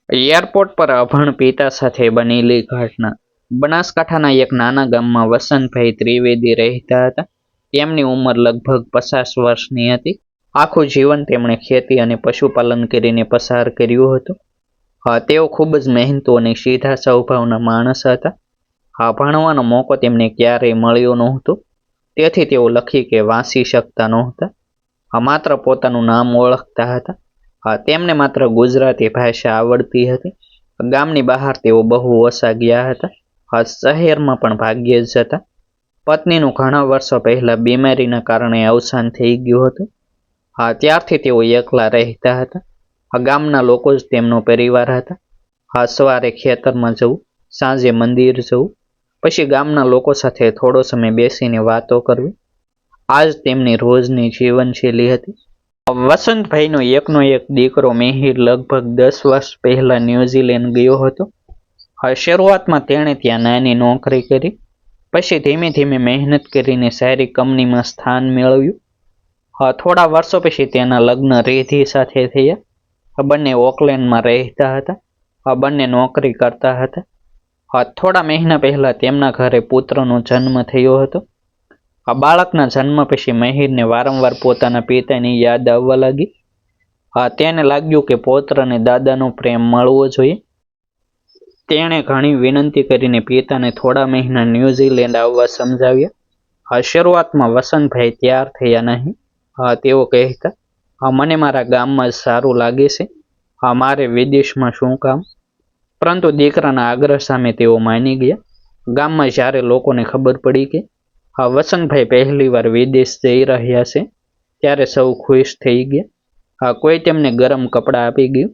Airport પર અભણ પિતા સાથે બનેલી ઘટના. બનાસકાંઠાના એક નાના ગામમાં વસંતભાઈ ત્રિવેદી રહેતા હતા. તેમની ઉંમર લગભગ 50 વર્ષની હતી. આખું જીવન તેમણે ખેતી અને પશુપાલન કરીને પસાર કર્યું હતું. તેઓ ખૂબ જ મહેનતુ અને સીધા સ્વભાવના માણસ હતા. ભણવાનો મોકો તેમને ક્યારેય મળ્યો નહોતો. તેથી તેઓ લખી કે વાંચી શકતા નહોતા. માત્ર પોતાનું નામ ઓળખતા હતા. તેમને માત્ર ગુજરાતી ભાષા આવડતી હતી. ગામની બહાર તેઓ બહુ ઓછા ગયા હતા. શહેરમાં પણ ભાગ્યે જ હતા. પત્નીનું ઘણા વર્ષો પહેલા બીમારીના કારણે અવસાન થઈ ગયું હતું. ત્યારથી તેઓ એકલા રહેતા હતા. ગામના લોકો જ તેમનો પરિવાર હતા. સવારે ખેતરમાં જવું, સાંજે મંદિર જવું, પછી ગામના લોકો સાથે થોડો સમય બેસીને વાતો કરવી, આ જ તેમની રોજની જીવનશૈલી હતી. વસંતભાઈનો એકનો એક દીકરો મિહિર લગભગ 10 વર્ષ પહેલા ન્યૂઝીલેન્ડ ગયો હતો. શરૂઆતમાં તેણે ત્યાં નાની નોકરી કરી. પછી ધીમે ધીમે મહેનત કરીને સારી કંપનીમાં સ્થાન મેળવ્યું. થોડા વર્ષો પછી તેના લગ્ન રિધિ સાથે થયા. બંને ઓકલેન્ડમાં રહેતા હતા. બંને નોકરી કરતા હતા. થોડા મહિના પહેલા તેમના ઘરે પુત્રનો જન્મ થયો હતો. બાળકના જન્મ પછી મહિરને વારંવાર પોતાના પિતાની યાદ આવવા લાગી. તેને લાગ્યું કે પૌત્રને દાદાનો પ્રેમ મળવો જોઈએ. તેણે ઘણી વિનંતી કરીને પિતાને થોડા મહિના ન્યૂઝીલેન્ડ આવવા સમજાવ્યા. શરૂઆતમાં વસંતભાઈ તૈયાર થયા નહીં. તેઓ કહેતા, મને મારા ગામમાં જ સારું લાગે છે. મારે વિદેશમાં શું કામ? પરંતુ દીકરાના આગ્રહ સામે તેઓ માની ગયા. ગામમાં જ્યારે લોકોને ખબર પડી કે વસંતભાઈ પહેલી વાર વિદેશ જઈ રહ્યા છે, ત્યારે સૌ ખુશ થઈ ગયા. કોઈ તેમને ગરમ કપડાં આપી ગયું.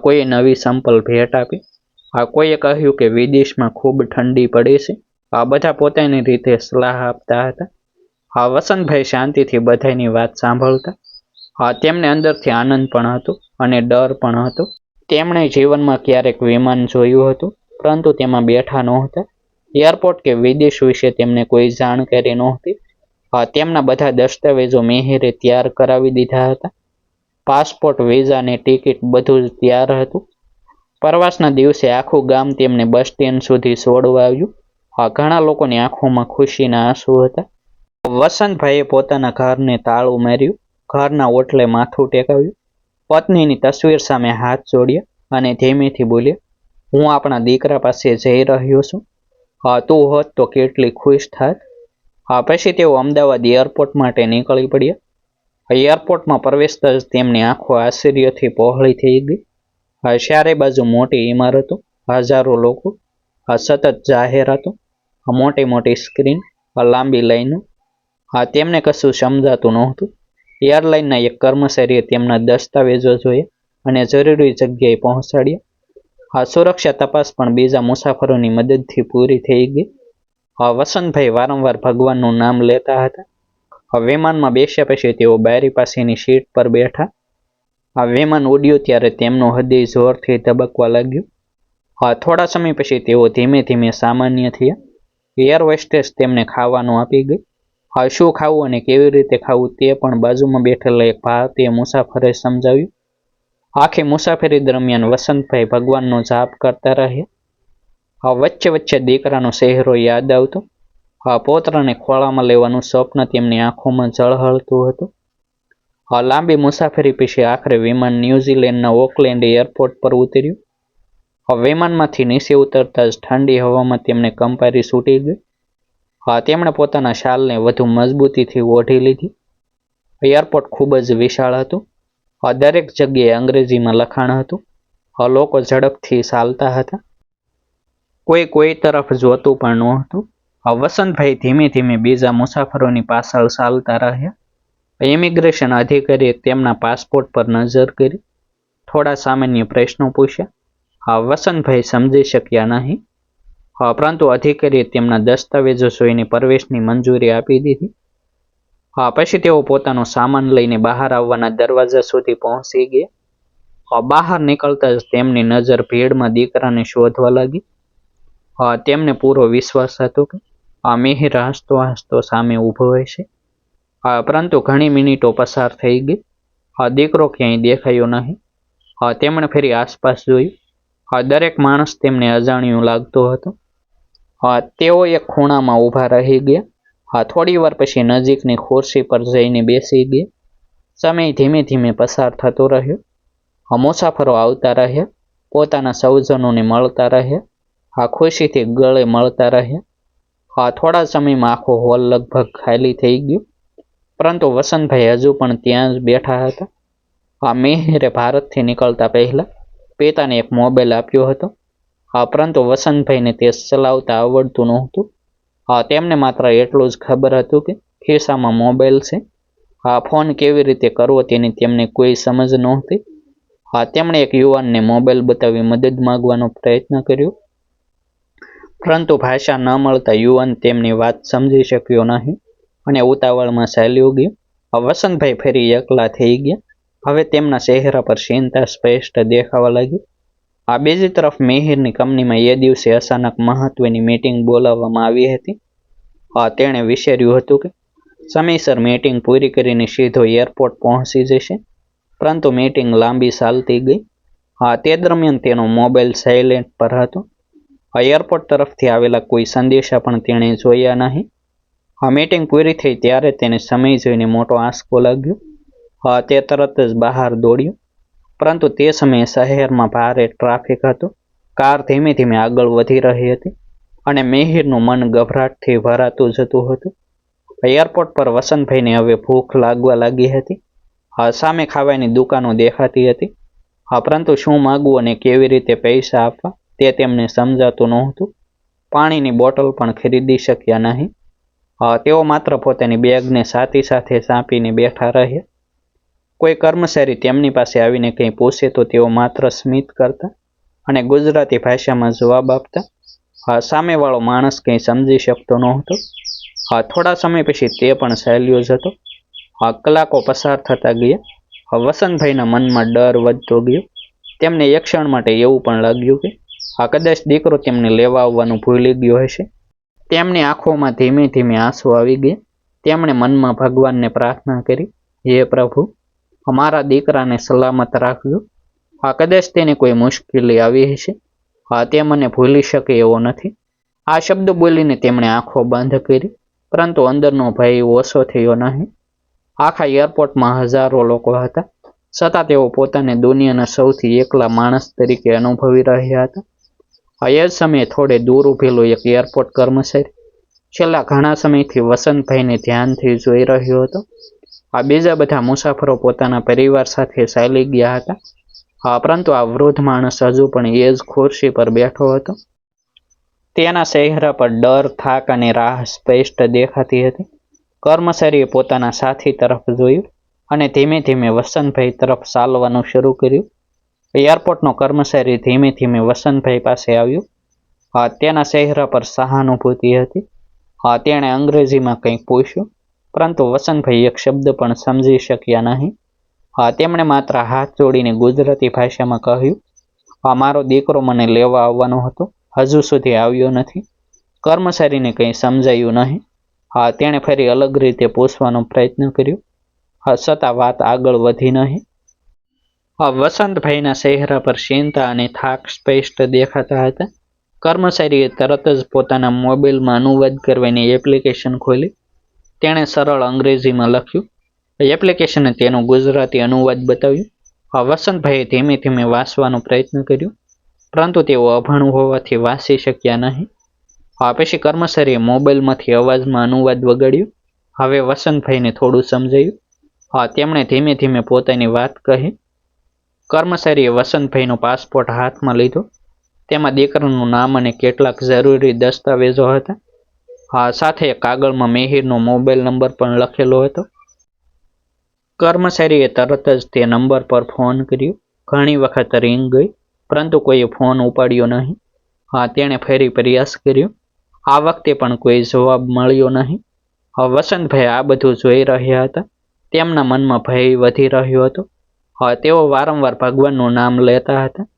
કોઈએ નવી સંપલ ભેટ આપી. કોઈએ કહ્યું કે વિદેશમાં ખૂબ ઠંડી પડે છે. બધા પોતાની રીતે સલાહ આપતા હતા. વસંતભાઈ શાંતિથી બધાની વાત સાંભળતા. તેમને અંદરથી આનંદ પણ હતો અને ડર પણ હતો. તેમણે જીવનમાં ક્યારેક વિમાન જોયું હતું, પરંતુ તેમાં બેઠા નહોતા. એરપોર્ટ કે વિદેશ વિશે તેમને કોઈ જાણકારી નહોતી. તેમના બધા દસ્તાવેજો મિહિરે તૈયાર કરાવી દીધા હતા. પાસપોર્ટ, વિઝા ને ટિકિટ બધું જ તૈયાર હતું. પ્રવાસના દિવસે આખું ગામ તેમને બસ સ્ટેન્ડ સુધી છોડવા આવ્યું. ઘણા લોકોની આંખોમાં ખુશીના આંસુ હતા. વસંતભાઈએ પોતાના ઘરને તાળું માર્યું. ઘરના ઓટલે માથું ટેકાવ્યું. પત્નીની તસવીર સામે હાથ જોડ્યા અને ધીમેથી બોલ્યા, હું આપણા દીકરા પાસે જઈ રહ્યો છું. તું હોત તો કેટલી ખુશ થાત. પછી તેઓ અમદાવાદ એરપોર્ટ માટે નીકળી પડ્યા. એરપોર્ટમાં પ્રવેશતા જ તેમની આંખો આશ્ચર્યથી પહોળી થઈ ગઈ. ચારે બાજુ મોટી ઇમારતો, હજારો લોકો, સતત જાહેરાતો, મોટી મોટી સ્ક્રીન, લાંબી લાઈનો. તેમને કશું સમજાતું નહોતું. એરલાઇનના એક કર્મચારીએ તેમના દસ્તાવેજો જોયા અને જરૂરી જગ્યાએ પહોંચાડ્યા. સુરક્ષા તપાસ પણ બીજા મુસાફરોની મદદથી પૂરી થઈ ગઈ. વસંતભાઈ વારંવાર ભગવાનનું નામ લેતા હતા. વિમાનમાં બેસ્યા પછી તેઓ બારી પાસેની સીટ પર બેઠા. વિમાન ઉડ્યું ત્યારે તેમનું હૃદય જોરથી ધબકવા લાગ્યું. થોડા સમય પછી તેઓ ધીમે ધીમે સામાન્ય થયા. એર હોસ્ટેસ તેમને ખાવાનું આપી ગઈ. શું ખાવું અને કેવી રીતે ખાવું તે પણ બાજુમાં બેઠેલા એક ભારતીય મુસાફરે સમજાવ્યું. આખી મુસાફરી દરમિયાન વસંતભાઈ ભગવાનનો જાપ કરતા રહ્યા. વચ્ચે વચ્ચે દીકરાનો ચહેરો યાદ આવતો. પૌત્રને ખોળામાં લેવાનું સ્વપ્ન તેમની આંખોમાં ઝળહળતું હતું. લાંબી મુસાફરી પછી આખરે વિમાન ન્યૂઝીલેન્ડના ઓકલેન્ડ એરપોર્ટ પર ઉતર્યું. વિમાનમાંથી નીચે ઉતરતા જ ઠંડી હવામાં તેમને કંપારી છૂટી ગઈ. તેમણે પોતાના શાલને વધુ મજબૂતીથી ઓઢી લીધી. એરપોર્ટ ખૂબ જ વિશાળ હતું. દરેક જગ્યાએ અંગ્રેજીમાં લખાણ હતું. લોકો ઝડપથી ચાલતા હતા. કોઈ તરફ જોતું પણ નહોતું. વસંતભાઈ ધીમે ધીમે બીજા મુસાફરોની પાછળ ચાલતા રહ્યા. ઇમિગ્રેશન અધિકારીએ તેમના પાસપોર્ટ પર નજર કરી. થોડા સામાન્ય પ્રશ્નો પૂછ્યા. વસંતભાઈ સમજી શક્યા નહીં. પરંતુ અધિકારીએ તેમના દસ્તાવેજો જોઈને પ્રવેશની મંજૂરી આપી દીધી. પછી તેઓ પોતાનો સામાન લઈને બહાર આવવાના દરવાજા સુધી પહોંચી ગયા. બહાર નીકળતા જ તેમની નજર ભીડમાં દીકરાને શોધવા લાગી. તેમને પૂરો વિશ્વાસ હતો કે મિહિર હસતો હસતો સામે ઊભો હોય છે. પરંતુ ઘણી મિનિટો પસાર થઈ ગઈ. દીકરો ક્યાંય દેખાયો નહીં. તેમણે ફરી આસપાસ જોયું. દરેક માણસ તેમને અજાણ્યું લાગતું હતું. તેઓ એક ખૂણામાં ઊભા રહી ગયા. થોડી વાર પછી નજીકની ખુરશી પર જઈને બેસી ગયા. સમય ધીમે ધીમે પસાર થતો રહ્યો. મુસાફરો આવતા રહ્યા, પોતાના સૌજનોને મળતા રહ્યા, ખુશીથી ગળે મળતા રહ્યા. થોડા સમયમાં આખો હોલ લગભગ ખાલી થઈ ગયો, પરંતુ વસંતભાઈ હજુ પણ ત્યાં જ બેઠા હતા. મિહિરે ભારતથી નીકળતા પહેલા પિતાને એક મોબાઈલ આપ્યો હતો, પરંતુ વસંતભાઈને તે ચલાવતા આવડતું નહોતું. તેમને માત્ર એટલું જ ખબર હતું કે ખિસ્સામાં મોબાઈલ છે. ફોન કેવી રીતે કરવો તેની તેમને કોઈ સમજ નહોતી. તેમણે એક યુવાનને મોબાઈલ બતાવી મદદ માંગવાનો પ્રયત્ન કર્યો, પરંતુ ભાષા ન મળતા યુવાન તેમની વાત સમજી શક્યો નહીં અને ઉતાવળમાં ચાલ્યો ગયો. વસંતભાઈ ફરી એકલા થઈ ગયા. હવે તેમના ચહેરા પર ચિંતા સ્પષ્ટ દેખાવા લાગી. બીજી તરફ મિહિરની કંપનીમાં એ દિવસે અચાનક મહત્વની મીટિંગ બોલાવવામાં આવી હતી. તેણે વિચાર્યું હતું કે સમયસર મીટિંગ પૂરી કરીને સીધો એરપોર્ટ પહોંચી જશે, પરંતુ મીટિંગ લાંબી ચાલતી ગઈ. તે દરમિયાન તેનો મોબાઈલ સાયલેન્ટ પર હતો. એરપોર્ટ તરફથી આવેલા કોઈ સંદેશા પણ તેણે જોયા નહીં. મીટિંગ પૂરી થઈ ત્યારે તેને સમય જોઈને મોટો આંચકો લાગ્યો. તે તરત જ બહાર દોડ્યો, પરંતુ તે સમયે શહેરમાં ભારે ટ્રાફિક હતો. કાર ધીમે ધીમે આગળ વધી રહી હતી અને મિહિરનું મન ગભરાટથી ભરાતું જતું હતું. એરપોર્ટ પર વસંતભાઈને હવે ભૂખ લાગવા લાગી હતી. સામે ખાવાની દુકાનો દેખાતી હતી, પરંતુ શું માગવું અને કેવી રીતે પૈસા આપવા તે તેમને સમજાતું નહોતું. પાણીની બોટલ પણ ખરીદી શક્યા નહીં. તેઓ માત્ર પોતાની બેગને છાતી સાથે ચાંપીને બેઠા રહ્યા. કોઈ કર્મચારી તેમની પાસે આવીને કંઈ પૂછે તો તેઓ માત્ર સ્મિત કરતા અને ગુજરાતી ભાષામાં જવાબ આપતા. સામેવાળો માણસ કંઈ સમજી શકતો નહોતો. થોડા સમય પછી તે પણ ચાલ્યો જતો. કલાકો પસાર થતા ગયા. વસંતભાઈના મનમાં ડર વધતો ગયો. તેમને એક ક્ષણ માટે એવું પણ લાગ્યું કે કદાચ દીકરો તેમને લેવા આવવાનું ભૂલી ગયો હશે. તેમની આંખોમાં ધીમે ધીમે આંસુ આવી ગયા. તેમણે મનમાં ભગવાનને પ્રાર્થના કરી, હે પ્રભુ, અમારા દીકરાને સલામત રાખજો. કદાચ તેને કોઈ મુશ્કેલી આવી હશે. તે મને ભૂલી શકે એવો નથી. આ શબ્દ બોલીને તેમણે આંખો બંધ કરી, પરંતુ અંદરનો ભય ઓછો થયો નહીં. આખા એરપોર્ટમાં હજારો લોકો હતા, છતાં તેઓ પોતાને દુનિયાના સૌથી એકલા માણસ તરીકે અનુભવી રહ્યા હતા. એ જ સમયે થોડે દૂર ઉભેલો એક એરપોર્ટ કર્મચારી છેલ્લા ઘણા સમયથી વસંતભાઈને ધ્યાનથી જોઈ રહ્યો હતો. બીજા બધા મુસાફરો પોતાના પરિવાર સાથે ચાલી ગયા હતા, પરંતુ આ વૃદ્ધ માણસ હજુ પણ એ જ ખુરશી પર બેઠો હતો. તેના ચહેરા પર ડર, થાક અને રાહ સ્પષ્ટ દેખાતી હતી. કર્મચારીએ પોતાના સાથી તરફ જોયું અને ધીમે ધીમે વસંતભાઈ તરફ ચાલવાનું શરૂ કર્યું. એરપોર્ટનો કર્મચારી ધીમે ધીમે વસંતભાઈ પાસે આવ્યો. તેના ચહેરા પર સહાનુભૂતિ હતી. તેણે અંગ્રેજીમાં કંઈક પૂછ્યું, પરંતુ વસંતભાઈ એક શબ્દ પણ સમજી શક્યા નહીં. તેમણે માત્ર હાથ જોડીને ગુજરાતી ભાષામાં કહ્યું, મારો દીકરો મને લેવા આવવાનો હતો, હજુ સુધી આવ્યો નથી. કર્મચારીને કંઈ સમજાયું નહીં. તેણે ફરી અલગ રીતે પૂછવાનો પ્રયત્ન કર્યો, છતાં વાત આગળ વધી નહીં. વસંતભાઈના ચહેરા પર ચિંતા અને થાક સ્પષ્ટ દેખાતા હતા. કર્મચારીએ તરત જ પોતાના મોબાઈલમાં અનુવાદ કરવાની એપ્લિકેશન ખોલી. તેણે સરળ અંગ્રેજીમાં લખ્યું. એપ્લિકેશને તેનું ગુજરાતી અનુવાદ બતાવ્યું. વસંતભાઈએ ધીમે ધીમે વાંચવાનો પ્રયત્ન કર્યો, પરંતુ તેઓ અભણ હોવાથી વાંચી શક્યા નહીં. પછી કર્મચારીએ મોબાઈલમાંથી અવાજમાં અનુવાદ વગાડ્યો. હવે વસંતભાઈને થોડું સમજાયું. તેમણે ધીમે ધીમે પોતાની વાત કહી. કર્મચારીએ વસંતભાઈનો પાસપોર્ટ હાથમાં લીધો. તેમાં દીકરાનું નામ અને કેટલાક જરૂરી દસ્તાવેજો હતા. સાથે કાગળમાં મિહિરનો મોબાઈલ નંબર પણ લખેલો હતો. કર્મચારીએ તરત જ તે નંબર પર ફોન કર્યો. ઘણી વખત રિંગ ગઈ, પરંતુ કોઈએ ફોન ઉપાડ્યો નહીં. તેણે ફરી પ્રયાસ કર્યો. આ વખતે પણ કોઈ જવાબ મળ્યો નહીં. વસંતભાઈ આ બધું જોઈ રહ્યા હતા. તેમના મનમાં ભય વધી રહ્યો હતો. તેઓ વારંવાર ભગવાનનું નામ લેતા હતા.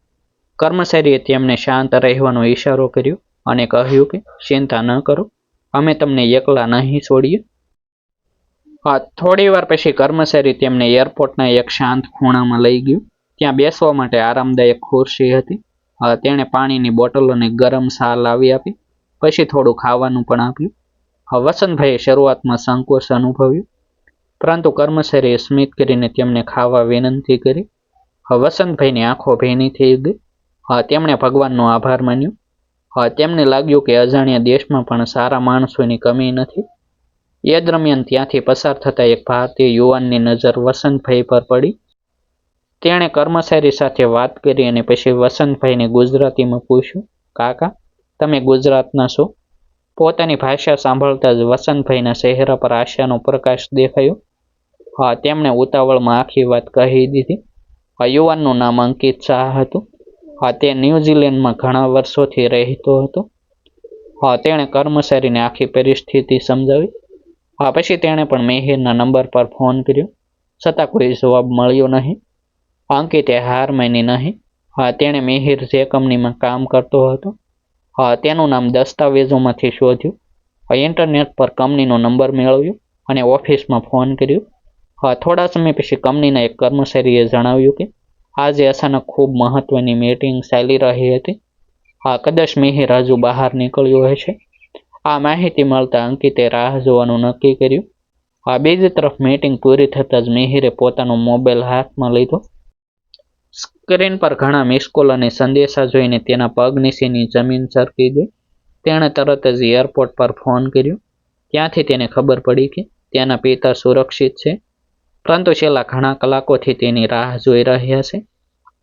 કર્મચારીએ તેમને શાંત રહેવાનો ઈશારો કર્યો અને કહ્યું કે ચિંતા ન કરો, અમે તમને એકલા નહીં છોડીએ. થોડી વાર પછી કર્મચારી તેમને એરપોર્ટના એક શાંત ખૂણામાં લઈ ગયું. ત્યાં બેસવા માટે આરામદાયક ખુરશી હતી. તેણે પાણીની બોટલ અને ગરમ ચા લાવી આપી. પછી થોડું ખાવાનું પણ આપ્યું. વસંતભાઈએ શરૂઆતમાં સંકોચ અનુભવ્યું, પરંતુ કર્મચારીએ સ્મિત કરીને તેમને ખાવા વિનંતી કરી. વસંતભાઈની આંખો ભીની થઈ ગઈ. તેમણે ભગવાનનો આભાર માન્યો. તેમને લાગ્યું કે અજાણ્યા દેશમાં પણ સારા માણસોની કમી નથી. એ દરમિયાન ત્યાંથી પસાર થતા એક ભારતીય યુવાનની નજર વસંતભાઈ પર પડી. તેણે કર્મચારી સાથે વાત કરી અને પછી વસંતભાઈને ગુજરાતીમાં પૂછ્યું, કાકા, તમે ગુજરાતના છો? પોતાની ભાષા સાંભળતા જ વસંતભાઈના ચહેરા પર આશાનો પ્રકાશ દેખાયો. તેમણે ઉતાવળમાં આખી વાત કહી દીધી. યુવાનનું નામ અંકિત શાહ હતું. તે ન્યૂઝીલેન્ડમાં ઘણા વર્ષોથી રહેતો હતો. તેણે કર્મચારીને આખી પરિસ્થિતિ સમજાવી. પછી તેણે પણ મેહિરના નંબર પર ફોન કર્યો, છતાં કોઈ જવાબ મળ્યો નહીં. અંકિતે હાર માની નહીં. તેણે મેહિર જે કંપનીમાં કામ કરતો હતો તેનું નામ દસ્તાવેજોમાંથી શોધ્યું. ઇન્ટરનેટ પર કંપનીનો નંબર મેળવ્યો અને ઓફિસમાં ફોન કર્યો. થોડા સમય પછી કંપનીના એક કર્મચારીએ જણાવ્યું કે આજે અચાનક ખૂબ મહત્વની મીટિંગ ચાલી રહી હતી. કદાચ મિહિર હજુ બહાર નીકળ્યો હશે. આ માહિતી મળતા અંકિતે રાહ જોવાનું નક્કી કર્યું. બીજી તરફ મીટિંગ પૂરી થતાં જ મિહિરે પોતાનો મોબાઈલ હાથમાં લીધો. સ્ક્રીન પર ઘણા મિસકોલ અને સંદેશા જોઈને તેના પગ નીચેની જમીન સરકી ગઈ. તેણે તરત જ એરપોર્ટ પર ફોન કર્યો. ત્યાંથી તેને ખબર પડી કે તેના પિતા સુરક્ષિત છે, પરંતુ છેલ્લા ઘણા કલાકોથી તેની રાહ જોઈ રહ્યા છે.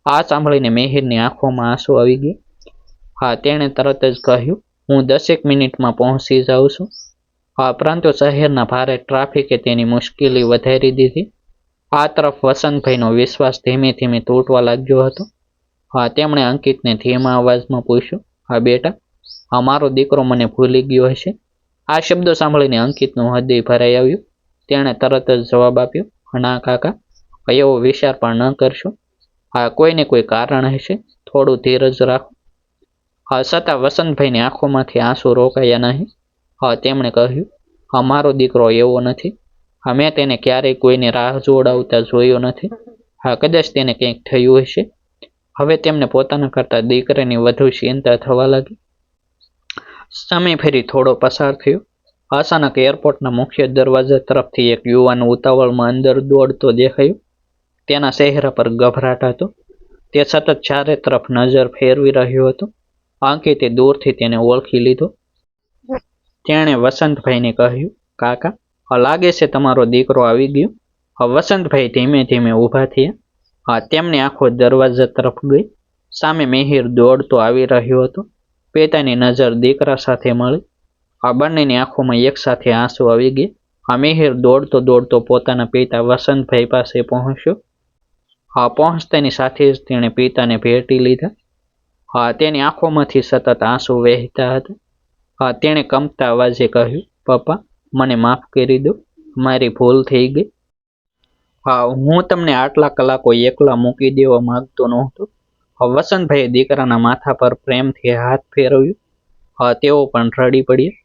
આ સાંભળીને મિહિરની આંખોમાં આંસુ આવી ગયા. તેણે તરત જ કહ્યું, હું 10 મિનિટમાં પહોંચી જાઉં છું. પરંતુ શહેરના ભારે ટ્રાફિકે તેની મુશ્કેલી વધારી દીધી. આ તરફ વસંતભાઈનો વિશ્વાસ ધીમે ધીમે તૂટવા લાગ્યો હતો. તેમણે અંકિતને ધીમા અવાજમાં પૂછ્યું, બેટા, અમારો દીકરો મને ભૂલી ગયો હશે? આ શબ્દો સાંભળીને અંકિતનું હૃદય ભરાઈ આવ્યું. તેણે તરત જ જવાબ આપ્યો, ના કાકા, એવો વિચાર પણ ન કરશો. કોઈને કોઈ કારણ હશે, થોડું ધીરજ રાખો. છતાં વસંતભાઈની આંખોમાંથી આંસુ રોકાયા નહીં. તેમણે કહ્યું, અમારો દીકરો એવો નથી. મેં તેને ક્યારેય કોઈને રાહ જોડાવતા જોયો નથી. કદાચ તેને કંઈક થયું હશે. હવે તેમને પોતાના કરતા દીકરાની વધુ ચિંતા થવા લાગી. સમય ફરી થોડો પસાર થયો. અચાનક એરપોર્ટના મુખ્ય દરવાજા તરફથી એક યુવાન ઉતાવળમાં અંદર દોડતો દેખાયો. તેના ચહેરા પર ગભરાટ હતો. તે સતત ચારે તરફ નજર ફેરવી રહ્યો હતો. અંકિતે દૂરથી તેને ઓળખી લીધો. તેણે વસંતભાઈને કહ્યું, કાકા, લાગે છે તમારો દીકરો આવી ગયો. વસંતભાઈ ધીમે ધીમે ઊભા થયા. તેમની આંખો દરવાજા તરફ ગઈ. સામે મિહિર દોડતો આવી રહ્યો હતો. પિતાની નજર દીકરા સાથે મળી. બંનેની આંખોમાં એક સાથે આંસુ આવી ગયા. મિહિર દોડતો દોડતો પોતાના પિતા વસંતભાઈ પાસે પહોંચ્યો. પહોંચતાની સાથે જ તેણે પિતાને ભેટી લીધા. તેની આંખોમાંથી સતત આંસુ વહેતા હતા. તેણે કંપતા અવાજે કહ્યું, પપ્પા, મને માફ કરી દો, મારી ભૂલ થઈ ગઈ. હું તમને આટલા કલાકો એકલા મૂકી દેવા માંગતો નહોતો. વસંતભાઈએ દીકરાના માથા પર પ્રેમથી હાથ ફેરવ્યું. તેઓ પણ રડી પડ્યા.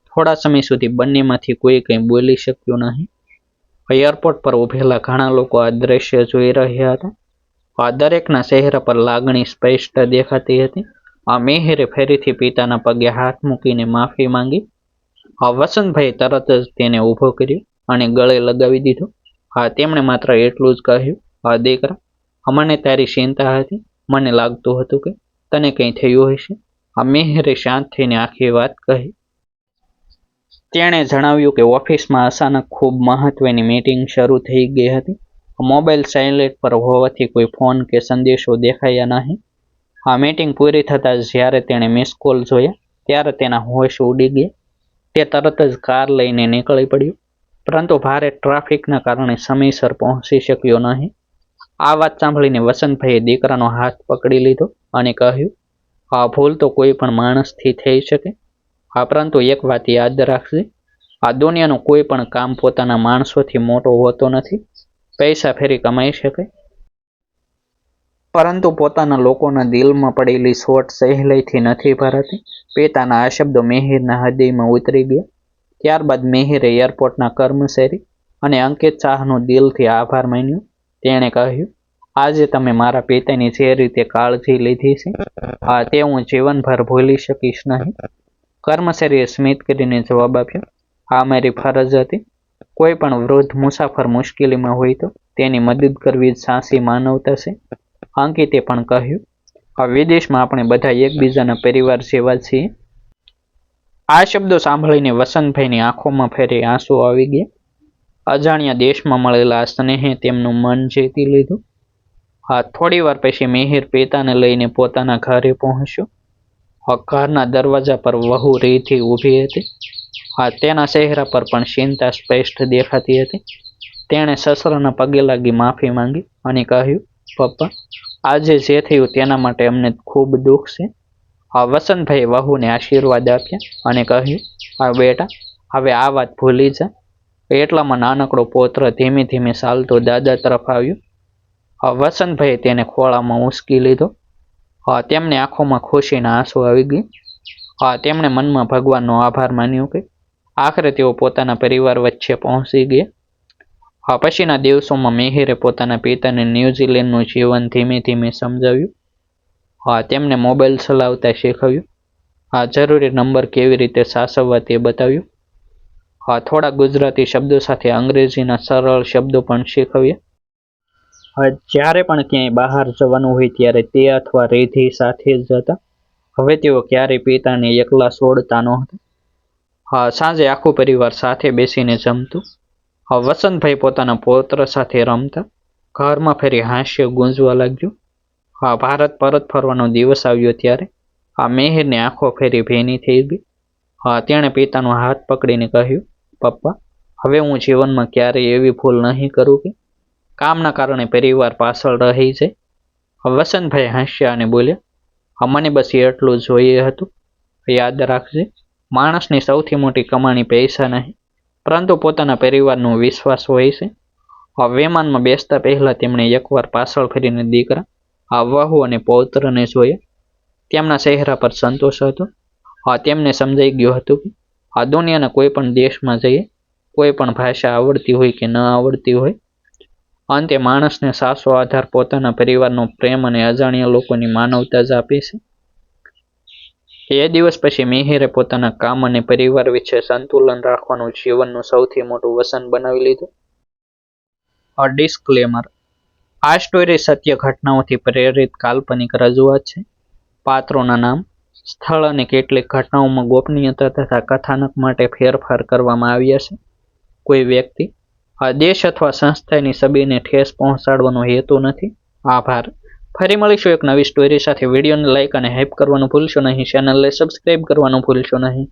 થોડા સમય સુધી બંનેમાંથી કોઈ કંઈ બોલી શક્યું નહીં. એરપોર્ટ પર ઉભેલા ઘણા લોકો આ દ્રશ્ય જોઈ રહ્યા હતા. દરેકના ચહેરા પર લાગણી સ્પષ્ટ દેખાતી હતી. મિહિરે ફરીથી પિતાના પગે હાથ મૂકીને માફી માંગી. વસંતભાઈ તરત જ તેને ઊભો કર્યો અને ગળે લગાવી દીધો. તેમણે માત્ર એટલું જ કહ્યું, દીકરા, મને તારી ચિંતા હતી. મને લાગતું હતું કે તને કંઈ થયું હશે. મિહિરે શાંત થઈને આખી વાત કહી. તેણે જણાવ્યું કે ઓફિસમાં અચાનક ખૂબ મહત્વની મીટિંગ શરૂ થઈ ગઈ હતી. મોબાઈલ સાયલેન્ટ પર હોવાથી કોઈ ફોન કે સંદેશો દેખાયા નહીં. મીટિંગ પૂરી થતાં જ્યારે તેણે મિસ કોલ જોયા ત્યારે તેના હોશ ઉડી ગયા. તે તરત જ કાર લઈને નીકળી પડ્યો, પરંતુ ભારે ટ્રાફિકના કારણે સમયસર પહોંચી શક્યો નહીં. આ વાત સાંભળીને વસંતભાઈએ દીકરાનો હાથ પકડી લીધો અને કહ્યું, ભૂલ તો કોઈ પણ માણસથી થઈ શકે. પરંતુ એક વાત યાદ રાખજે, આ દુનિયાનું કોઈ પણ કામ પોતાના માણસોથી મોટો હોતો નથી. પૈસા ફેરી કમાઈ શકે, પરંતુ પોતાના લોકોના દિલમાં પડેલી સોટ સહેલાઈથી નથી ભરાતી. પિતાના આ શબ્દો મિહિરના હૃદયમાં ઉતરી ગયા. ત્યારબાદ મિહિરે એરપોર્ટના કર્મચારી અને અંકિત શાહનો દિલથી આભાર માન્યો. તેણે કહ્યું, આજે તમે મારા પિતાની જે રીતે કાળજી લીધી છે તે હું જીવનભર ભૂલી શકીશ નહીં. કર્મચારીએ સ્મિત કરીને જવાબ આપ્યો, આ મારી ફરજ હતી. કોઈ પણ વૃદ્ધ મુસાફર મુશ્કેલીમાં હોય તો તેની મદદ કરવી જ સાચી માનવતા છે. અંકિતે પણ કહ્યું, આ વિદેશમાં આપણે બધા એકબીજાના પરિવાર જેવા છીએ. આ શબ્દો સાંભળીને વસંતભાઈની આંખોમાં ફેરી આંસુ આવી ગયા. અજાણ્યા દેશમાં મળેલા આ સ્નેહે તેમનું મન જીતી લીધું. થોડી વાર પછી મિહિર પિતાને લઈને પોતાના ઘરે પહોંચ્યો. ઘરના દરવાજા પર વહુ રીતિ ઊભી હતી. તેના ચહેરા પર પણ ચિંતા સ્પષ્ટ દેખાતી હતી. તેણે સસરાના પગે લાગી માફી માંગી અને કહ્યું, પપ્પા, આજે જે થયું તેના માટે અમને ખૂબ દુઃખ છે. વસંતભાઈએ વહુને આશીર્વાદ આપ્યા અને કહ્યું, બેટા, હવે આ વાત ભૂલી જા. એટલામાં નાનકડો પૌત્ર ધીમે ધીમે ચાલતો દાદા તરફ આવ્યો. વસંતભાઈએ તેને ખોળામાં ઉંચકી લીધો. તેમની આંખોમાં ખુશીના આંસુ આવી ગયા. તેમણે મનમાં ભગવાનનો આભાર માન્યો કે આખરે તેઓ પોતાના પરિવાર વચ્ચે પહોંચી ગયા. પછીના દિવસોમાં મિહિરે પોતાના પિતાને ન્યૂઝીલેન્ડનું જીવન ધીમે ધીમે સમજાવ્યું. તેમને મોબાઈલ ચલાવતા શીખવ્યું. જરૂરી નંબર કેવી રીતે સાચવવા તે બતાવ્યું. થોડા ગુજરાતી શબ્દો સાથે અંગ્રેજીના સરળ શબ્દો પણ શીખવ્યા. જ્યારે પણ ક્યાંય બહાર જવાનું હોય ત્યારે તે અથવા રીધિ સાથે જ જતા. હવે તેઓ ક્યારેય પિતાને એકલા છોડતા નહોતા. સાંજે આખું પરિવાર સાથે બેસીને જમતું. વસંતભાઈ પોતાના પૌત્ર સાથે રમતા. ઘરમાં ફરી હાસ્ય ગુંજવા લાગ્યું. ભારત પરત ફરવાનો દિવસ આવ્યો ત્યારે મિહિરની આંખો ફેરી ભીની થઈ ગઈ. તેણે પિતાનો હાથ પકડીને કહ્યું, પપ્પા, હવે હું જીવનમાં ક્યારેય એવી ભૂલ નહીં કરું કે કામના કારણે પરિવાર પાછળ રહી જાય. વસંતભાઈ હાસ્યા અને બોલ્યા, મને બસ એટલું જોઈએ હતું. યાદ રાખજે, માણસની સૌથી મોટી કમાણી પૈસા નહીં, પરંતુ પોતાના પરિવારનો વિશ્વાસ હોય છે. વિમાનમાં બેસતા પહેલા તેમણે એકવાર પાછળ ફરીને દીકરા, વહુ અને પૌત્રને જોયા. તેમના ચહેરા પર સંતોષ હતો. તેમને સમજાઈ ગયું હતું કે આ દુનિયાના કોઈ પણ દેશમાં જઈએ, કોઈ પણ ભાષા આવડતી હોય કે ન આવડતી હોય, અંતે માણસને સાચો આધાર પોતાના પરિવારનો પ્રેમ અને અજાણ્યા લોકોની માનવતા જ આપે છે. એ દિવસ પછી મિહિરે પોતાના કામ અને પરિવાર વચ્ચે સંતુલન રાખવાનું જીવનનું સૌથી મોટું વસન બનાવી લીધું. ડિસ્ક્લેમર: આ સ્ટોરી સત્ય ઘટનાઓથી પ્રેરિત કાલ્પનિક રજૂઆત છે. પાત્રોના નામ, સ્થળ અને કેટલીક ઘટનાઓમાં ગોપનીયતા તથા કથાનક માટે ફેરફાર કરવામાં આવ્યા છે. કોઈ વ્યક્તિ, દેશ અથવા સંસ્થાની છબીને ઠેસ પહોંચાડવાનો હેતુ નથી. આભાર. ફરી મળીશું એક નવી સ્ટોરી સાથે. વિડીયોને લાઇક અને હાઇપ કરવાનું ભૂલશો નહીં. ચેનલને સબસ્ક્રાઇબ કરવાનું ભૂલશો નહીં.